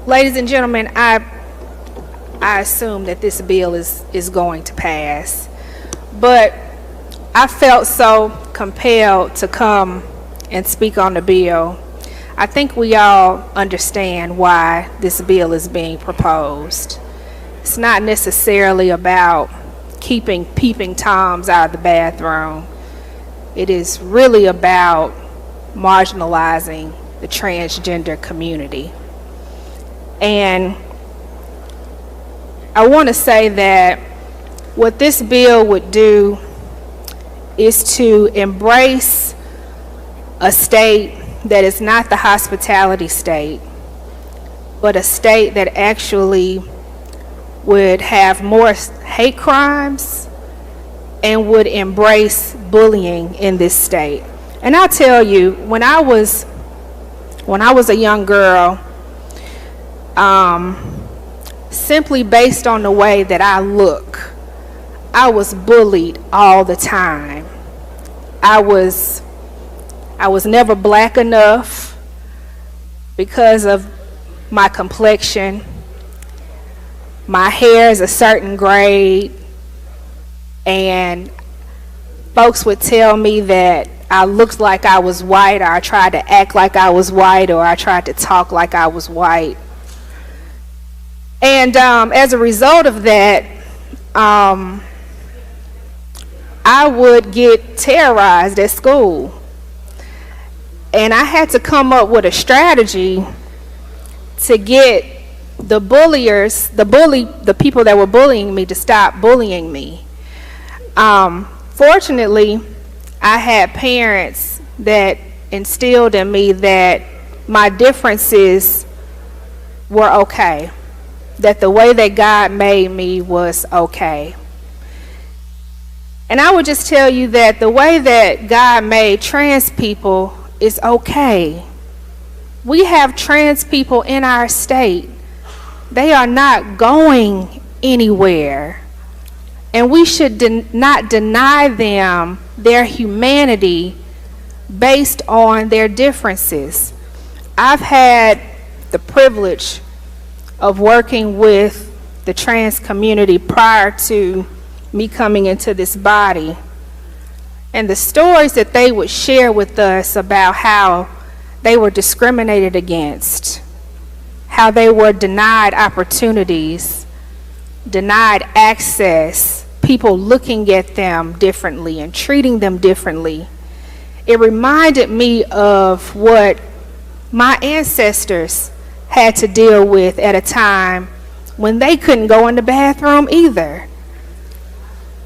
Ladies and gentlemen, I assume that this bill is going to pass, but I felt so compelled to come and speak on the bill. I think we all understand why this bill is being proposed. It's not necessarily about keeping peeping Toms out of the bathroom. It is really about marginalizing the transgender community. And I want to say that what this bill would do is to embrace a state that is not the hospitality state, but a state that actually would have more hate crimes and would embrace bullying in this state. And I'll tell you, when I was a young girl, simply based on the way that I look, I was bullied all the time. I was never black enough because of my complexion. My hair is a certain grade, and folks would tell me that I looked like I was white, or I tried to act like I was white, or I tried to talk like I was white. And as a result of that, I would get terrorized at school. And I had to come up with a strategy to get the people that were bullying me to stop bullying me. Fortunately, I had parents that instilled in me that my differences were okay, that the way that God made me was okay. And I would just tell you that the way that God made trans people is okay. We have trans people in our state. They are not going anywhere. And we should not deny them their humanity based on their differences. I've had the privilege of working with the trans community prior to me coming into this body. And the stories that they would share with us about how they were discriminated against, how they were denied opportunities, denied access, people looking at them differently and treating them differently. It reminded me of what my ancestors had to deal with at a time when they couldn't go in the bathroom either.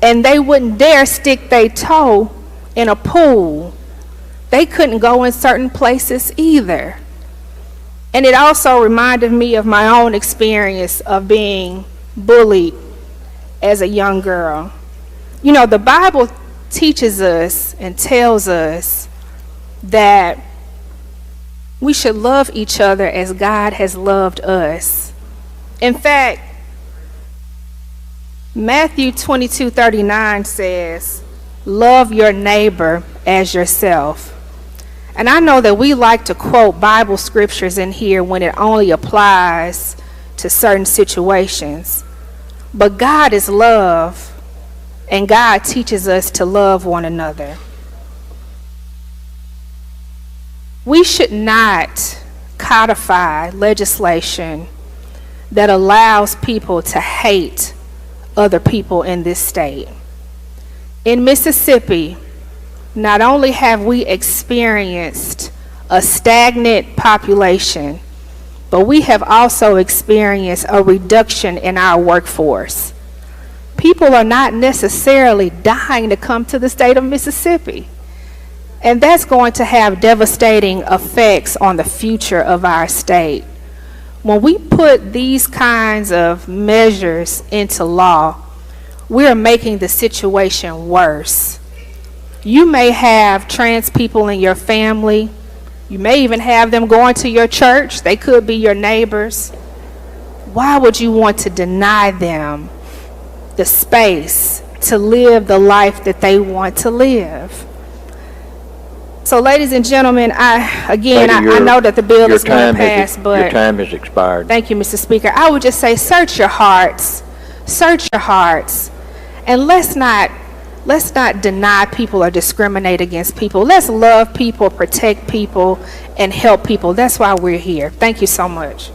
And they wouldn't dare stick their toe in a pool. They couldn't go in certain places either. And it also reminded me of my own experience of being bullied as a young girl. You know, the Bible teaches us and tells us that we should love each other as God has loved us. In fact, Matthew 22:39 says, love your neighbor as yourself. And I know that we like to quote Bible scriptures in here when it only applies to certain situations. But God is love, and God teaches us to love one another. We should not codify legislation that allows people to hate other people in this state. In Mississippi, not only have we experienced a stagnant population, but we have also experienced a reduction in our workforce. People are not necessarily dying to come to the state of Mississippi. And that's going to have devastating effects on the future of our state. When we put these kinds of measures into law, we're making the situation worse. You may have trans people in your family. You may even have them going to your church. They could be your neighbors. Why would you want to deny them the space to live the life that they want to live? So, ladies and gentlemen, I Lady, know that the bill your is going time to pass, your but time has expired. thank you, Mr. Speaker. I would just say, search your hearts, and let's not deny people or discriminate against people. Let's love people, protect people, and help people. That's why we're here. Thank you so much.